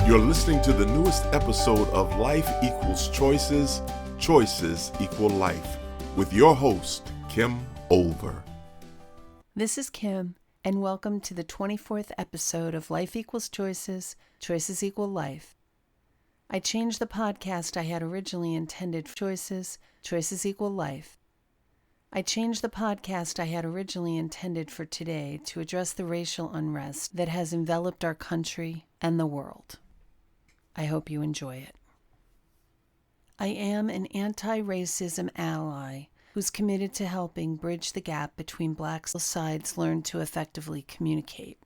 You're listening to the newest episode of Life Equals Choices, Choices Equal Life, with your host, Kim Over. This is Kim, and welcome to the 24th episode of Life Equals Choices, Choices Equal Life. I changed the podcast I had originally intended for Choices, Choices Equal Life. I changed the podcast I had originally intended for today to address the racial unrest that has enveloped our country and the world. I hope you enjoy it. I am an anti-racism ally who's committed to helping bridge the gap between Black sides learn to effectively communicate.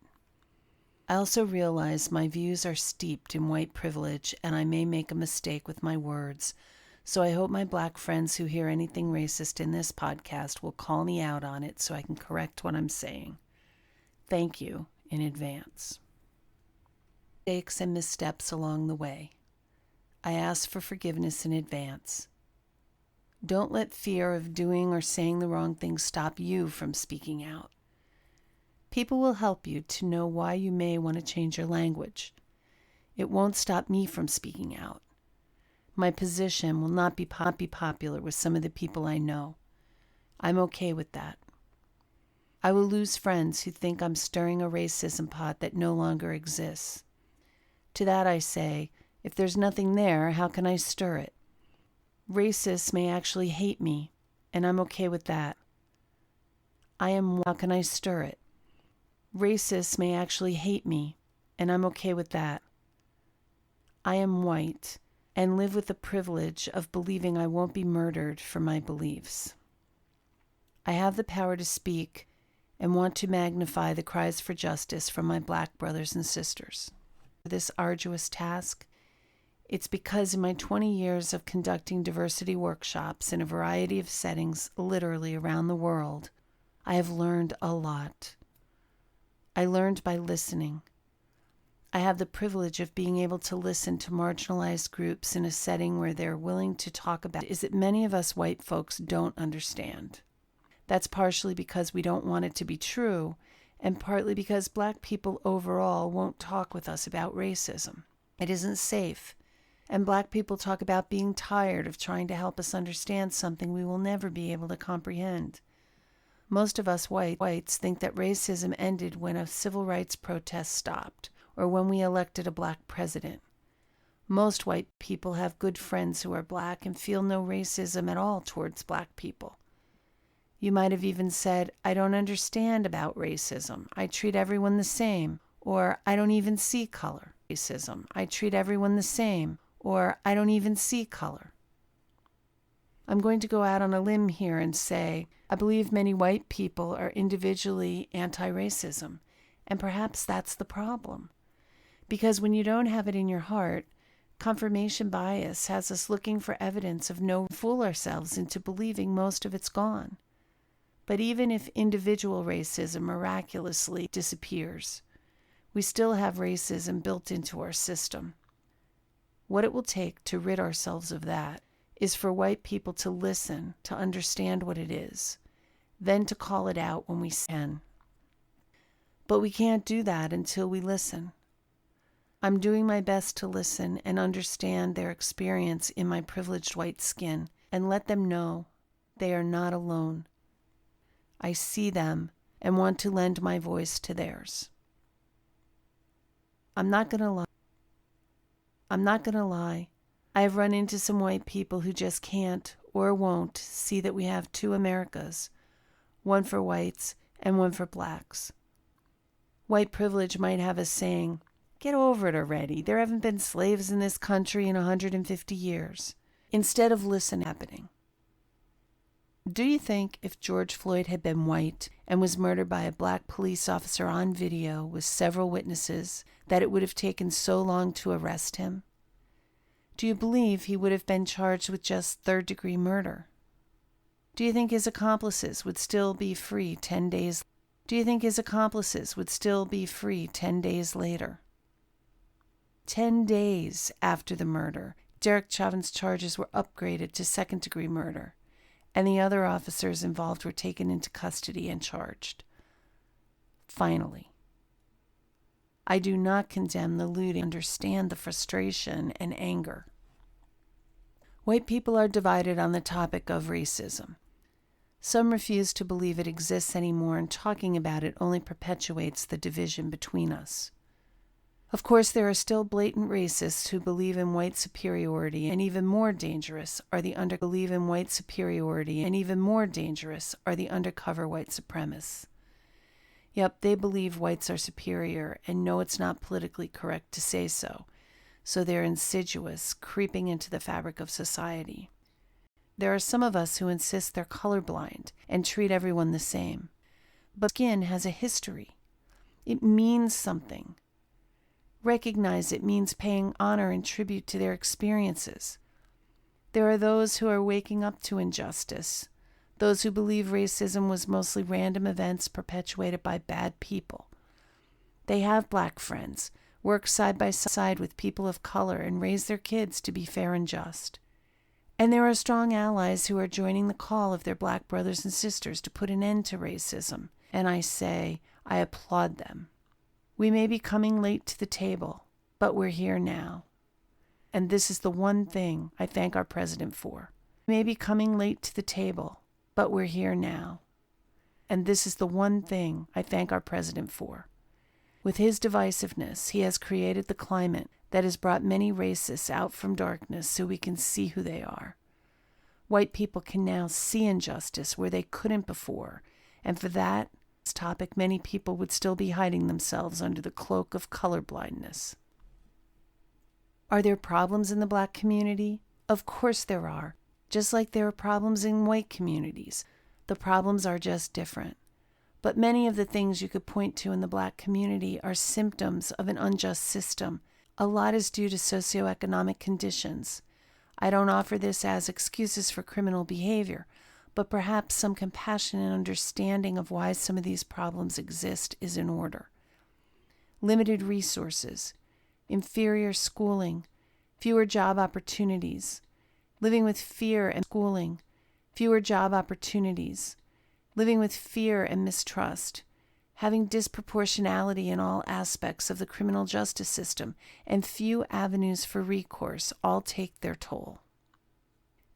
I also realize my views are steeped in white privilege and I may make a mistake with my words, so I hope my Black friends who hear anything racist in this podcast will call me out on it so I can correct what I'm saying. Thank you in advance. Mistakes and missteps along the way. I ask for forgiveness in advance. Don't let fear of doing or saying the wrong thing stop you from speaking out. People will help you to know why you may want to change your language. It won't stop me from speaking out. My position will not be popular with some of the people I know. I'm okay with that. I will lose friends who think I'm stirring a racism pot that no longer exists. To that I say, if there's nothing there, how can I stir it? Racists may actually hate me, and I'm okay with that. How can I stir it? Racists may actually hate me, and I'm okay with that. I am white, and live with the privilege of believing I won't be murdered for my beliefs. I have the power to speak and want to magnify the cries for justice from my Black brothers and sisters. For this arduous task, it's because in my 20 years of conducting diversity workshops in a variety of settings literally around the world, I have learned a lot. I learned by listening. I have the privilege of being able to listen to marginalized groups in a setting where they're willing to talk about is that many of us white folks don't understand. That's partially because we don't want it to be true, and partly because Black people overall won't talk with us about racism. It isn't safe. And Black people talk about being tired of trying to help us understand something we will never be able to comprehend. Most of us whites think that racism ended when a civil rights protest stopped, or when we elected a Black president. Most white people have good friends who are Black and feel no racism at all towards Black people. You might have even said, I don't understand about racism. I treat everyone the same. Or, I don't even see color. Racism. I treat everyone the same. Or, I don't even see color. I'm going to go out on a limb here and say, I believe many white people are individually anti-racism, and perhaps that's the problem. Because when you don't have it in your heart, confirmation bias has us looking for evidence of no fool ourselves into believing most of it's gone. But even if individual racism miraculously disappears, we still have racism built into our system. What it will take to rid ourselves of that is for white people to listen, to understand what it is, then to call it out when we can. But we can't do that until we listen. I'm doing my best to listen and understand their experience in my privileged white skin and let them know they are not alone. I see them and want to lend my voice to theirs. I'm not going to lie. I have run into some white people who just can't or won't see that we have two Americas, one for whites and one for Blacks. White privilege might have us saying, get over it already. There haven't been slaves in this country in 150 years. Instead of happening. Do you think if George Floyd had been white and was murdered by a Black police officer on video with several witnesses, that it would have taken so long to arrest him? Do you believe he would have been charged with just third-degree murder? Do you think his accomplices would still be free 10 days? Do you think his accomplices would still be free 10 days later? 10 days after the murder, Derek Chauvin's charges were upgraded to second-degree murder, and the other officers involved were taken into custody and charged. Finally. I do not condemn the looting. I understand the frustration and anger. White people are divided on the topic of racism. Some refuse to believe it exists anymore, and talking about it only perpetuates the division between us. Of course, there are still blatant racists who believe in white superiority, and even more dangerous are the undercover white supremacists. Yep, they believe whites are superior and know it's not politically correct to say so, so they're insidious, creeping into the fabric of society. There are some of us who insist they're colorblind and treat everyone the same. But skin has a history. It means something. Recognize it means paying honor and tribute to their experiences. There are those who are waking up to injustice, those who believe racism was mostly random events perpetuated by bad people. They have black friends, work side by side with people of color, and raise their kids to be fair and just. And there are strong allies who are joining the call of their black brothers and sisters to put an end to racism, and I say, I applaud them. We may be coming late to the table, but we're here now. And this is the one thing I thank our president for. We may be coming late to the table, but we're here now. And this is the one thing I thank our president for. With his divisiveness, he has created the climate that has brought many racists out from darkness so we can see who they are. White people can now see injustice where they couldn't before, and for that topic, many people would still be hiding themselves under the cloak of colorblindness. Are there problems in the black community? Of course there are, just like there are problems in white communities. The problems are just different. But many of the things you could point to in the black community are symptoms of an unjust system. A lot is due to socioeconomic conditions. I don't offer this as excuses for criminal behavior, but perhaps some compassion and understanding of why some of these problems exist is in order. Limited resources, inferior schooling, fewer job opportunities, living with fear and schooling, fewer job opportunities, living with fear and mistrust, having disproportionality in all aspects of the criminal justice system, and few avenues for recourse all take their toll.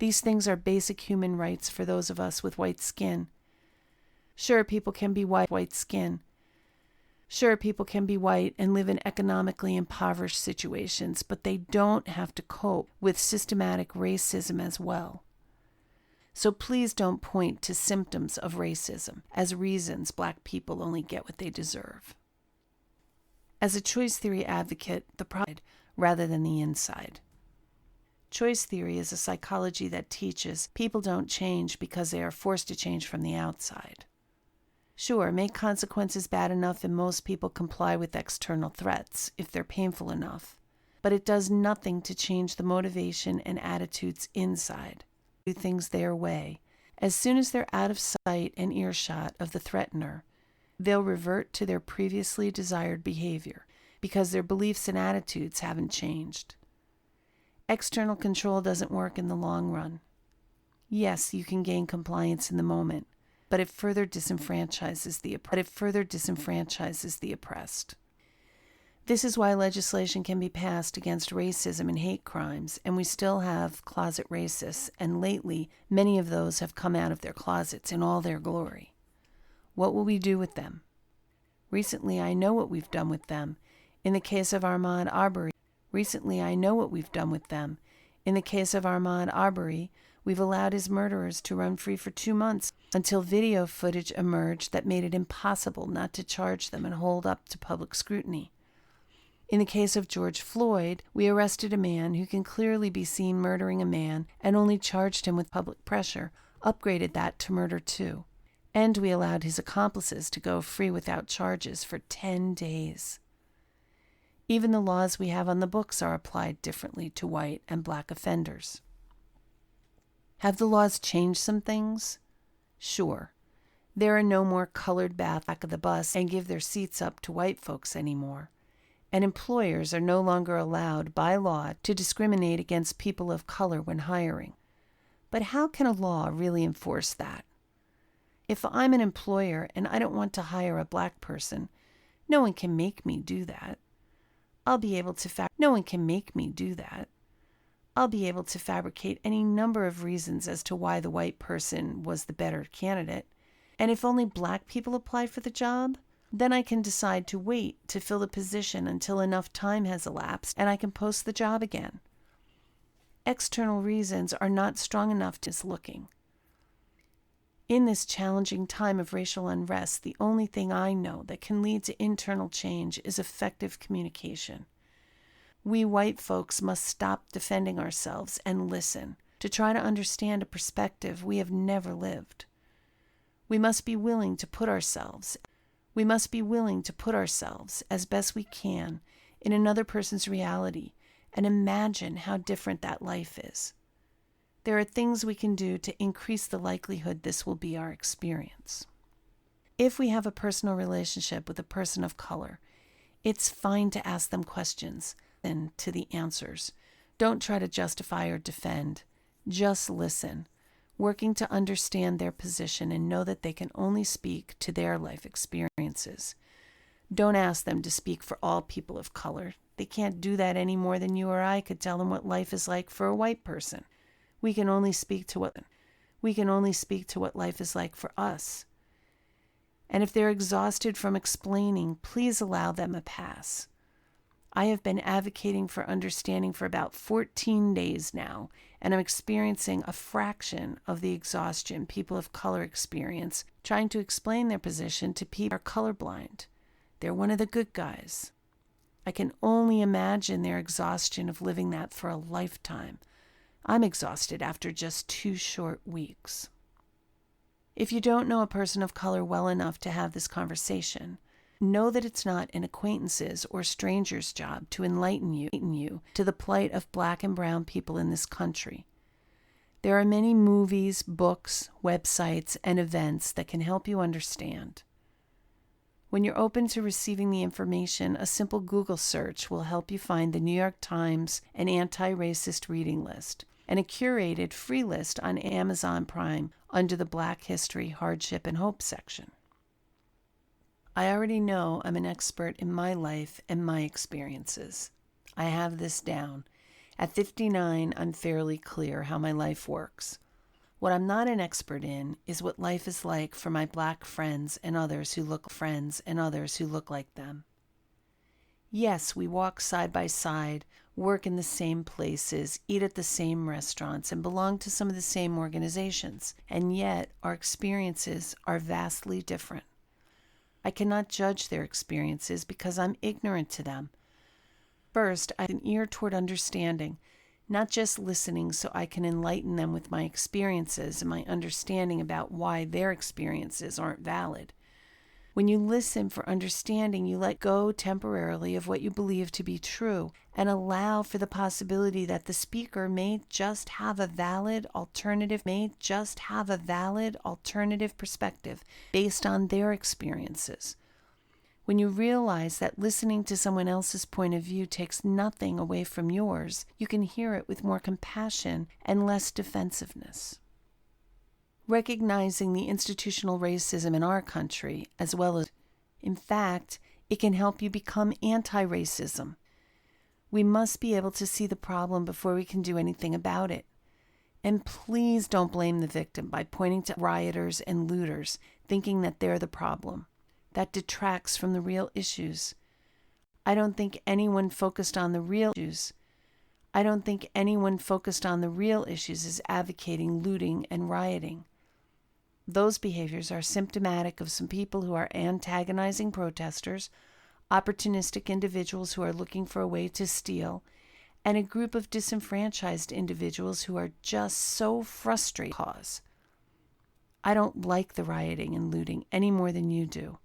These things are basic human rights for those of us with white skin. Sure, people can be white skin. Sure, people can be white and live in economically impoverished situations, but they don't have to cope with systematic racism as well. So please don't point to symptoms of racism as reasons black people only get what they deserve. As a choice theory advocate, the pride rather than the inside. Choice theory is a psychology that teaches people don't change because they are forced to change from the outside. Sure, make consequences bad enough and most people comply with external threats if they're painful enough, but it does nothing to change the motivation and attitudes inside. Do things their way. As soon as they're out of sight and earshot of the threatener, they'll revert to their previously desired behavior because their beliefs and attitudes haven't changed. External control doesn't work in the long run. Yes, you can gain compliance in the moment, but it further disenfranchises the oppressed. This is why legislation can be passed against racism and hate crimes, and we still have closet racists, and lately many of those have come out of their closets in all their glory. What will we do with them? Recently, I know what we've done with them. In the case of Ahmaud Arbery, we've allowed his murderers to run free for 2 months until video footage emerged that made it impossible not to charge them and hold up to public scrutiny. In the case of George Floyd, we arrested a man who can clearly be seen murdering a man and only charged him with public pressure, upgraded that to murder too. And we allowed his accomplices to go free without charges for 10 days. Even the laws we have on the books are applied differently to white and black offenders. Have the laws changed some things? Sure. There are no more colored back of the bus and give their seats up to white folks anymore. And employers are no longer allowed by law to discriminate against people of color when hiring. But how can a law really enforce that? If I'm an employer and I don't want to hire a black person, no one can make me do that. I'll be able to no one can make me do that. I'll be able to fabricate any number of reasons as to why the white person was the better candidate. And if only black people apply for the job, then I can decide to wait to fill the position until enough time has elapsed and I can post the job again. External reasons are not strong enough to looking. In this challenging time of racial unrest, the only thing I know that can lead to internal change is effective communication. We white folks must stop defending ourselves and listen to try to understand a perspective we have never lived. We must be willing to put ourselves as best we can in another person's reality and imagine how different that life is. There are things we can do to increase the likelihood this will be our experience. If we have a personal relationship with a person of color, it's fine to ask them questions and to the answers. Don't try to justify or defend. Just listen, working to understand their position and know that they can only speak to their life experiences. Don't ask them to speak for all people of color. They can't do that any more than you or I could tell them what life is like for a white person. We can only speak to what life is like for us. And if they're exhausted from explaining, please allow them a pass. I have been advocating for understanding for about 14 days now, and I'm experiencing a fraction of the exhaustion people of color experience trying to explain their position to people who are colorblind. They're one of the good guys. I can only imagine their exhaustion of living that for a lifetime. I'm exhausted after just 2 short weeks. If you don't know a person of color well enough to have this conversation, know that it's not an acquaintance's or stranger's job to enlighten you to the plight of black and brown people in this country. There are many movies, books, websites, and events that can help you understand. When you're open to receiving the information, a simple Google search will help you find the New York Times and anti-racist reading list, and a curated free list on Amazon Prime under the Black History, Hardship, and Hope section. I already know I'm an expert in my life and my experiences. I have this down. At 59, I'm fairly clear how my life works. What I'm not an expert in is what life is like for my black friends and others who look like them. Yes, we walk side by side, work in the same places, eat at the same restaurants, and belong to some of the same organizations, and yet our experiences are vastly different. I cannot judge their experiences because I'm ignorant to them. First, I have an ear toward understanding, not just listening so I can enlighten them with my experiences and my understanding about why their experiences aren't valid. When you listen for understanding, you let go temporarily of what you believe to be true and allow for the possibility that the speaker may just have a valid alternative perspective based on their experiences. When you realize that listening to someone else's point of view takes nothing away from yours, you can hear it with more compassion and less defensiveness. Recognizing the institutional racism in our country, as well as, in fact, it can help you become anti-racism. We must be able to see the problem before we can do anything about it. And please don't blame the victim by pointing to rioters and looters, thinking that they're the problem. That detracts from the real issues. I don't think anyone focused on the real issues is advocating looting and rioting. Those behaviors are symptomatic of some people who are antagonizing protesters, opportunistic individuals who are looking for a way to steal, and a group of disenfranchised individuals who are just so frustrated. I don't like the rioting and looting any more than you do,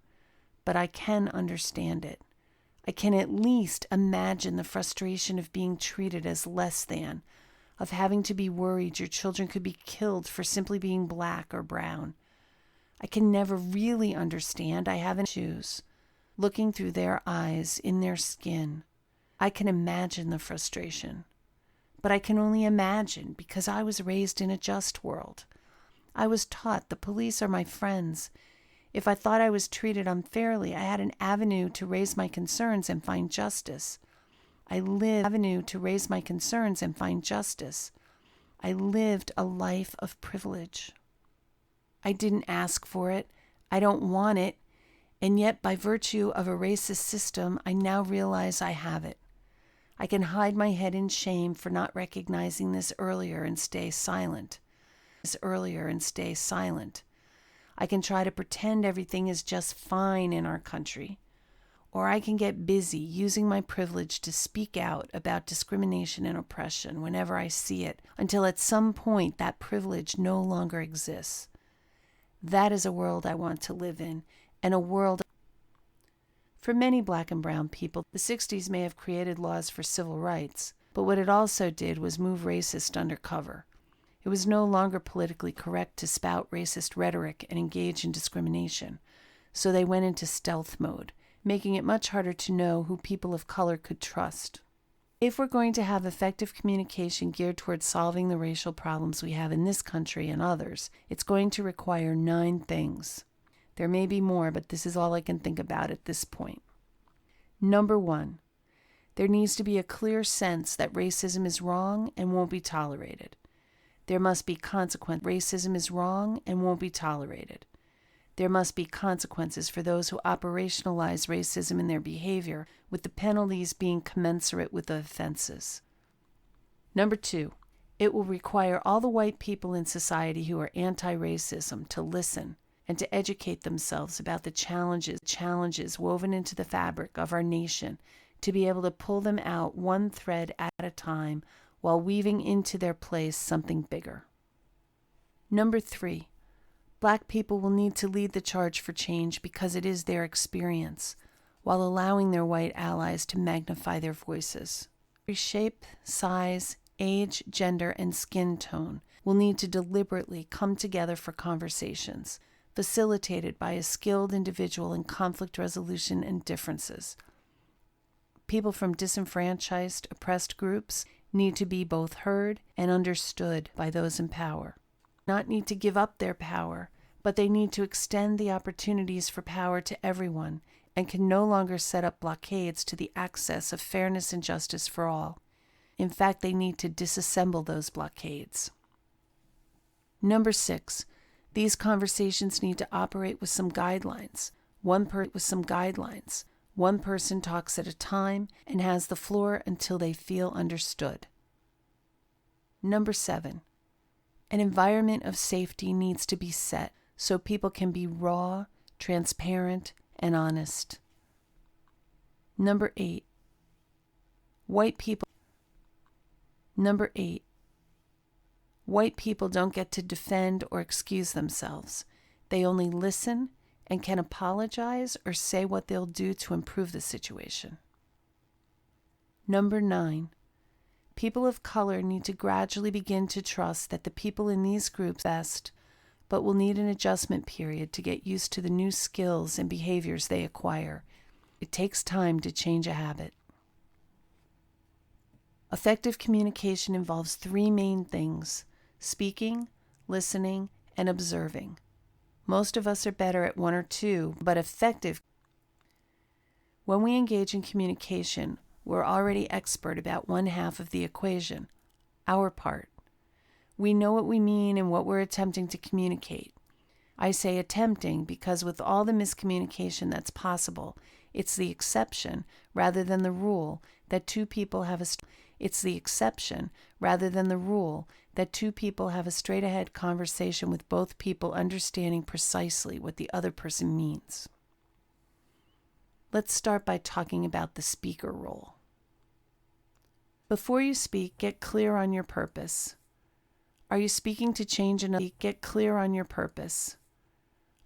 but I can understand it. I can at least imagine the frustration of being treated as less than, of having to be worried your children could be killed for simply being black or brown. I can never really understand. I haven't shoes. Looking through their eyes, in their skin, I can imagine the frustration. But I can only imagine because I was raised in a just world. I was taught the police are my friends. If I thought I was treated unfairly, I had an avenue to raise my concerns and find justice. I lived an avenue to raise my concerns and find justice. I lived a life of privilege. I didn't ask for it. I don't want it. And yet, by virtue of a racist system, I now realize I have it. I can hide my head in shame for not recognizing this earlier and stay silent. I can try to pretend everything is just fine in our country. Or I can get busy using my privilege to speak out about discrimination and oppression whenever I see it, until at some point that privilege no longer exists. That is a world I want to live in, and a world. For many Black and brown people, the 60s may have created laws for civil rights, but what it also did was move racists undercover. It was no longer politically correct to spout racist rhetoric and engage in discrimination, so they went into stealth mode, making it much harder to know who people of color could trust. If we're going to have effective communication geared towards solving the racial problems we have in this country and others, it's going to require 9 things. There may be more, but this is all I can think about at this point. Number 1, there needs to be a clear sense that racism is wrong and won't be tolerated. There must be consequence. Racism is wrong and won't be tolerated. There must be consequences for those who operationalize racism in their behavior, with the penalties being commensurate with the offenses. Number 2, it will require all the white people in society who are anti-racism to listen and to educate themselves about the challenges woven into the fabric of our nation, to be able to pull them out one thread at a time while weaving into their place something bigger. Number 3, Black people will need to lead the charge for change because it is their experience, while allowing their white allies to magnify their voices. Every shape, size, age, gender, and skin tone will need to deliberately come together for conversations, facilitated by a skilled individual in conflict resolution and differences. People from disenfranchised, oppressed groups need to be both heard and understood by those in power. Not need to give up their power, but they need to extend the opportunities for power to everyone and can no longer set up blockades to the access of fairness and justice for all. In fact, they need to disassemble those blockades. Number 6, these conversations need to operate with some guidelines. One person talks at a time and has the floor until they feel understood. Number 7, an environment of safety needs to be set so people can be raw, transparent, and honest. Number 8, white people don't get to defend or excuse themselves. They only listen and can apologize or say what they'll do to improve the situation. Number 9, people of color need to gradually begin to trust that the people in these groups best, but will need an adjustment period to get used to the new skills and behaviors they acquire. It takes time to change a habit. Effective communication involves 3 main things: speaking, listening, and observing. Most of us are better at 1 or 2, but effective. When we engage in communication, we're already expert about 1/2 of the equation, our part. We know what we mean and what we're attempting to communicate. I say attempting because with all the miscommunication that's possible, it's the exception rather than the rule that two people have a straight-ahead conversation with both people understanding precisely what the other person means. Let's start by talking about the speaker role. Before you speak, get clear on your purpose. Are you speaking to change another? Get clear on your purpose.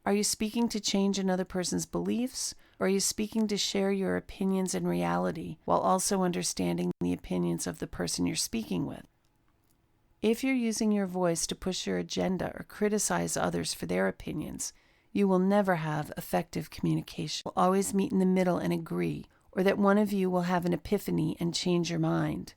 Are you speaking to change another person's beliefs, or are you speaking to share your opinions and reality while also understanding the opinions of the person you're speaking with? If you're using your voice to push your agenda or criticize others for their opinions, you will never have effective communication. You'll always meet in the middle and agree, or that one of you will have an epiphany and change your mind.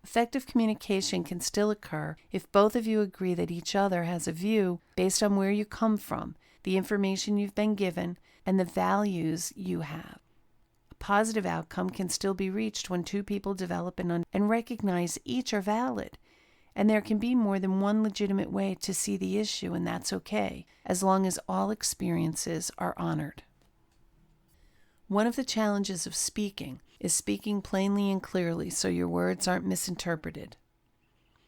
Effective communication can still occur if both of you agree that each other has a view based on where you come from, the information you've been given, and the values you have. A A positive outcome can still be reached when two people develop and recognize each are valid. And there can be more than one legitimate way to see the issue, and that's okay, as long as all experiences are honored. One of the challenges of speaking is speaking plainly and clearly so your words aren't misinterpreted.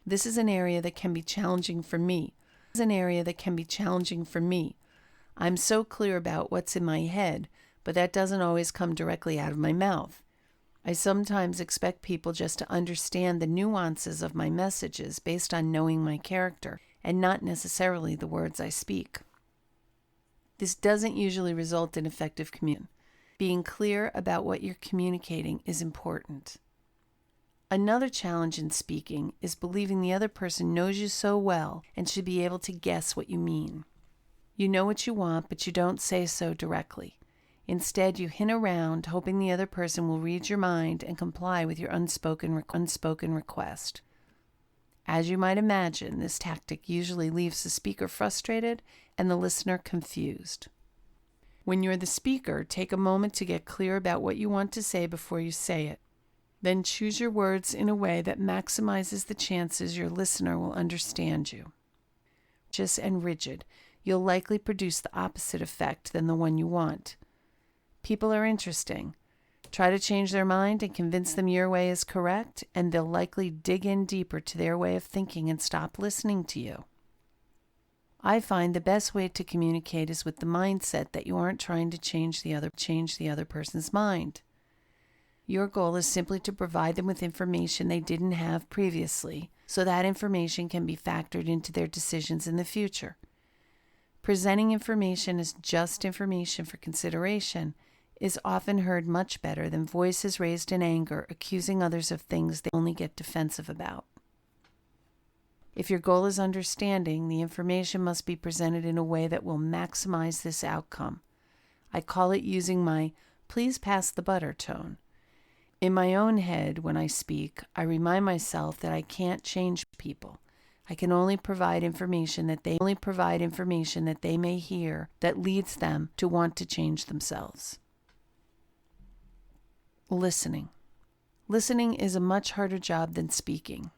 This is an area that can be challenging for me. I'm so clear about what's in my head, but that doesn't always come directly out of my mouth. I sometimes expect people just to understand the nuances of my messages based on knowing my character, and not necessarily the words I speak. This doesn't usually result in effective communication. Being clear about what you're communicating is important. Another challenge in speaking is believing the other person knows you so well and should be able to guess what you mean. You know what you want, but you don't say so directly. Instead, you hint around, hoping the other person will read your mind and comply with your unspoken request. As you might imagine, this tactic usually leaves the speaker frustrated and the listener confused. When you're the speaker, take a moment to get clear about what you want to say before you say it. Then choose your words in a way that maximizes the chances your listener will understand you. Just and rigid, you'll likely produce the opposite effect than the one you want. People are interesting. Try to change their mind and convince them your way is correct, and they'll likely dig in deeper to their way of thinking and stop listening to you. I find the best way to communicate is with the mindset that you aren't trying to change the other person's mind. Your goal is simply to provide them with information they didn't have previously, so that information can be factored into their decisions in the future. Presenting information as just information for consideration is often heard much better than voices raised in anger accusing others of things they only get defensive about. If your goal is understanding, the information must be presented in a way that will maximize this outcome. I call it using my "please pass the butter" tone. In my own head, when I speak, I remind myself that I can't change people. I can only provide information that they may hear that leads them to want to change themselves. Listening. Listening is a much harder job than speaking.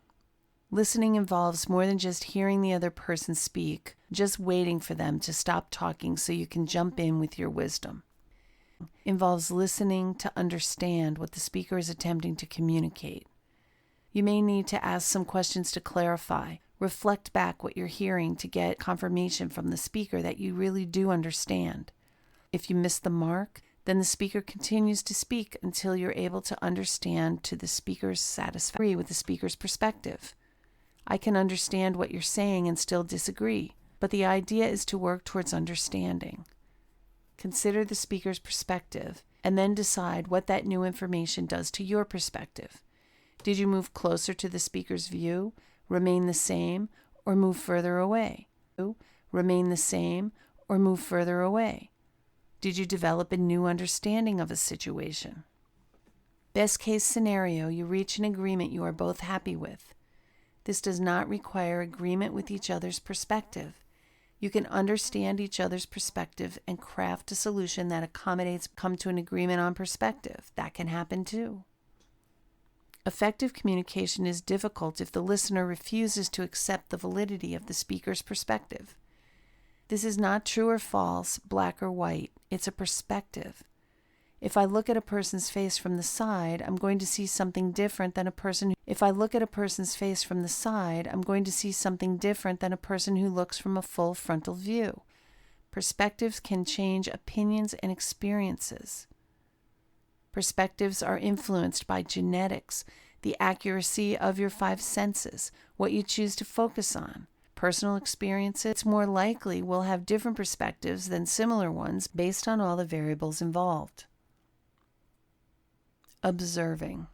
Listening involves more than just hearing the other person speak, just waiting for them to stop talking so you can jump in with your wisdom. It involves listening to understand what the speaker is attempting to communicate. You may need to ask some questions to clarify, reflect back what you're hearing to get confirmation from the speaker that you really do understand. If you miss the mark, then the speaker continues to speak until you're able to understand to the speaker's satisfaction with the speaker's perspective. I can understand what you're saying and still disagree, but the idea is to work towards understanding. Consider the speaker's perspective and then decide what that new information does to your perspective. Did you move closer to the speaker's view, remain the same, or move further away? Remain the same, or move further away? Did you develop a new understanding of a situation? Best case scenario, you reach an agreement you are both happy with. This does not require agreement with each other's perspective. You can understand each other's perspective and craft a solution that accommodates, come to an agreement on perspective. That can happen too. Effective communication is difficult if the listener refuses to accept the validity of the speaker's perspective. This is not true or false, black or white. It's a perspective. If I look at a person's face from the side, I'm going to see something different than a person who looks from a full frontal view. Perspectives can change opinions and experiences. Perspectives are influenced by genetics, the accuracy of your 5 senses, what you choose to focus on. Personal experiences more likely will have different perspectives than similar ones based on all the variables involved. Observing.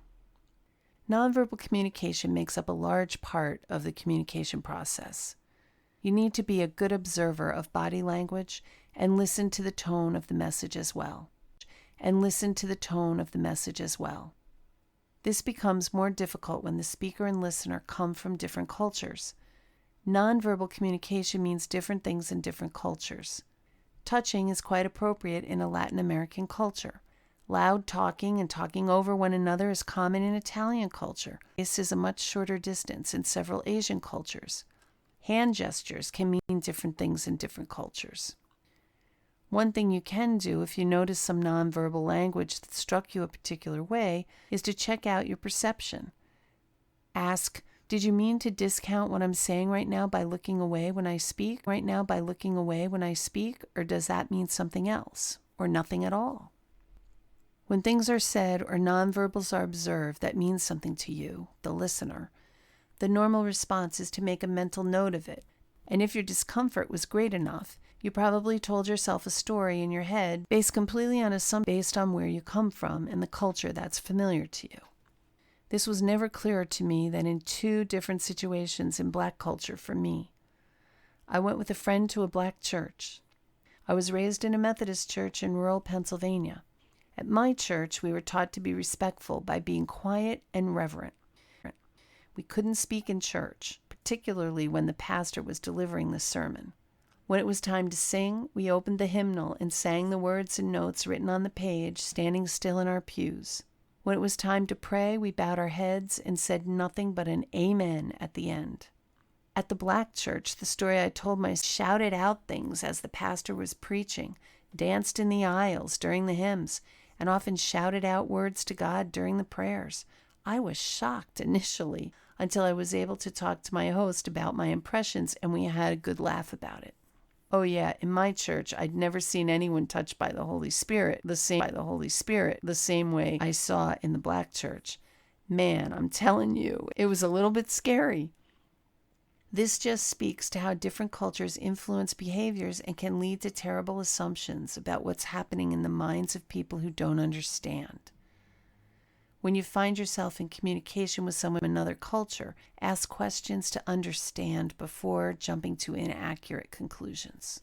Nonverbal communication makes up a large part of the communication process. You need to be a good observer of body language and listen to the tone of the message as well. This becomes more difficult when the speaker and listener come from different cultures. Nonverbal communication means different things in different cultures. Touching is quite appropriate in a Latin American culture. Loud talking and talking over one another is common in Italian culture. This is a much shorter distance in several Asian cultures. Hand gestures can mean different things in different cultures. One thing you can do if you notice some nonverbal language that struck you a particular way is to check out your perception. Ask, did you mean to discount what I'm saying right now by looking away when I speak? Or does that mean something else? Or nothing at all? When things are said or nonverbals are observed that means something to you, the listener, the normal response is to make a mental note of it. And if your discomfort was great enough, you probably told yourself a story in your head based completely on based on where you come from and the culture that's familiar to you. This was never clearer to me than in 2 different situations in Black culture for me. I went with a friend to a Black church. I was raised in a Methodist church in rural Pennsylvania. At my church, we were taught to be respectful by being quiet and reverent. We couldn't speak in church, particularly when the pastor was delivering the sermon. When it was time to sing, we opened the hymnal and sang the words and notes written on the page, standing still in our pews. When it was time to pray, we bowed our heads and said nothing but an amen at the end. At the Black church, the story I told myself, shouted out things as the pastor was preaching, danced in the aisles during the hymns, and often shouted out words to God during the prayers. I was shocked initially until I was able to talk to my host about my impressions, and we had a good laugh about it. Oh yeah, in my church, I'd never seen anyone touched by the Holy Spirit the same way I saw in the Black church. Man, I'm telling you, it was a little bit scary. This just speaks to how different cultures influence behaviors and can lead to terrible assumptions about what's happening in the minds of people who don't understand. When you find yourself in communication with someone from another culture, ask questions to understand before jumping to inaccurate conclusions.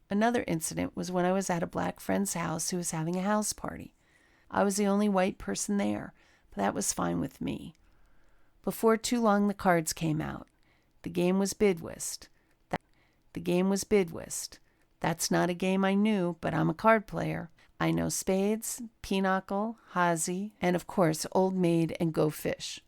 Another incident was when I was at a Black friend's house who was having a house party. I was the only white person there, but that was fine with me. Before too long, the cards came out. The game was bid whist. That's not a game I knew, but I'm a card player. I know spades, pinochle, hazy, and of course, old maid and go fish.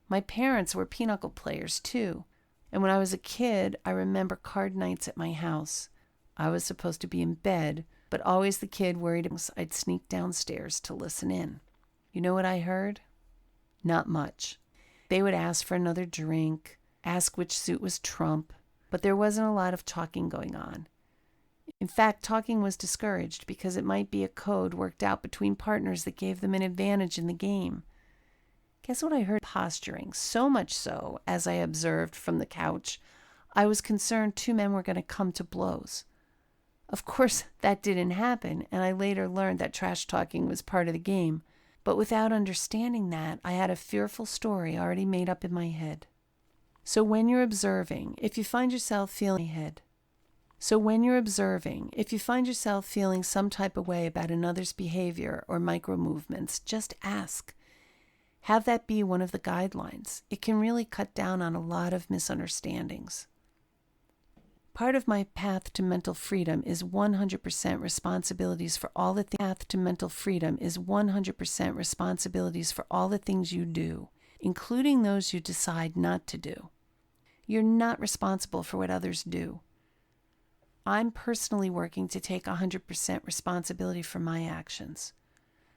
My parents were pinochle players too, and when I was a kid, I remember card nights at my house. I was supposed to be in bed, but always the kid worried I'd sneak downstairs to listen in. You know what I heard? Not much. They would ask for another drink, ask which suit was trump, but there wasn't a lot of talking going on. In fact, talking was discouraged because it might be a code worked out between partners that gave them an advantage in the game. Guess what I heard? Posturing, so much so, as I observed from the couch, I was concerned 2 men were going to come to blows. Of course, that didn't happen, and I later learned that trash talking was part of the game, but without understanding that, I had a fearful story already made up in my head. So when you're observing, if you find yourself feeling some type of way about another's behavior or micro-movements, just ask. Have that be one of the guidelines. It can really cut down on a lot of misunderstandings. Part of my path to mental freedom is 100% responsibilities for all the things you do, including those you decide not to do. You're not responsible for what others do. I'm personally working to take 100% responsibility for my actions.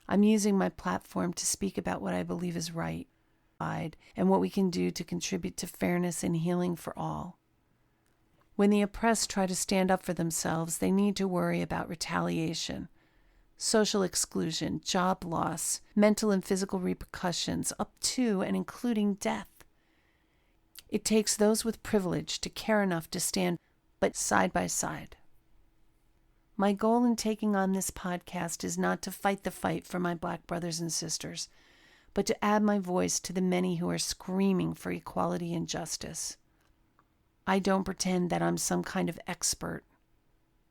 I'm using my platform to speak about what I believe is right, and what we can do to contribute to fairness and healing for all. When the oppressed try to stand up for themselves, they need to worry about retaliation, social exclusion, job loss, mental and physical repercussions, up to and including death. It takes those with privilege to care enough to stand but side by side. My goal in taking on this podcast is not to fight the fight for my Black brothers and sisters, but to add my voice to the many who are screaming for equality and justice. I don't pretend that I'm some kind of expert.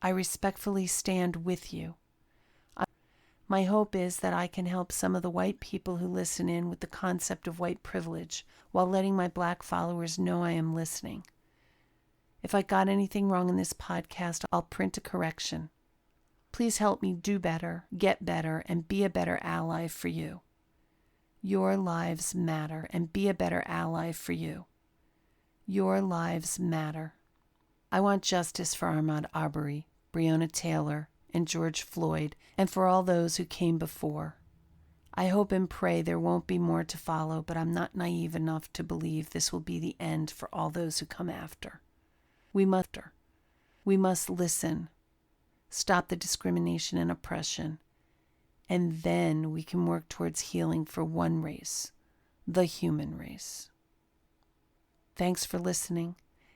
I respectfully stand with you. My hope is that I can help some of the white people who listen in with the concept of white privilege while letting my Black followers know I am listening. If I got anything wrong in this podcast, I'll print a correction. Please help me do better, get better, and be a better ally for you. Your lives matter, and be a better ally for you. Your lives matter. I want justice for Ahmaud Arbery, Breonna Taylor, and George Floyd, and for all those who came before. I hope and pray there won't be more to follow, but I'm not naive enough to believe this will be the end for all those who come after. We must listen, stop the discrimination and oppression, and then we can work towards healing for one race, the human race. Thanks for listening,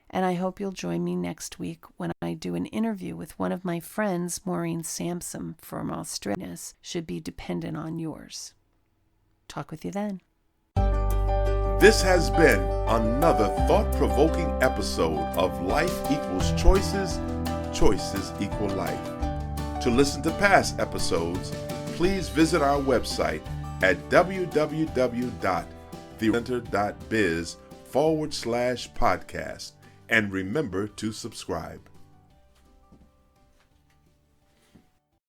and I hope you'll join me next week when I do an interview with one of my friends, Maureen Sampson from Australia. Should be dependent on yours. Talk with you then. This has been another thought-provoking episode of Life Equals Choices, Choices Equal Life. To listen to past episodes, please visit our website at www.thecenter.biz/podcast and remember to subscribe.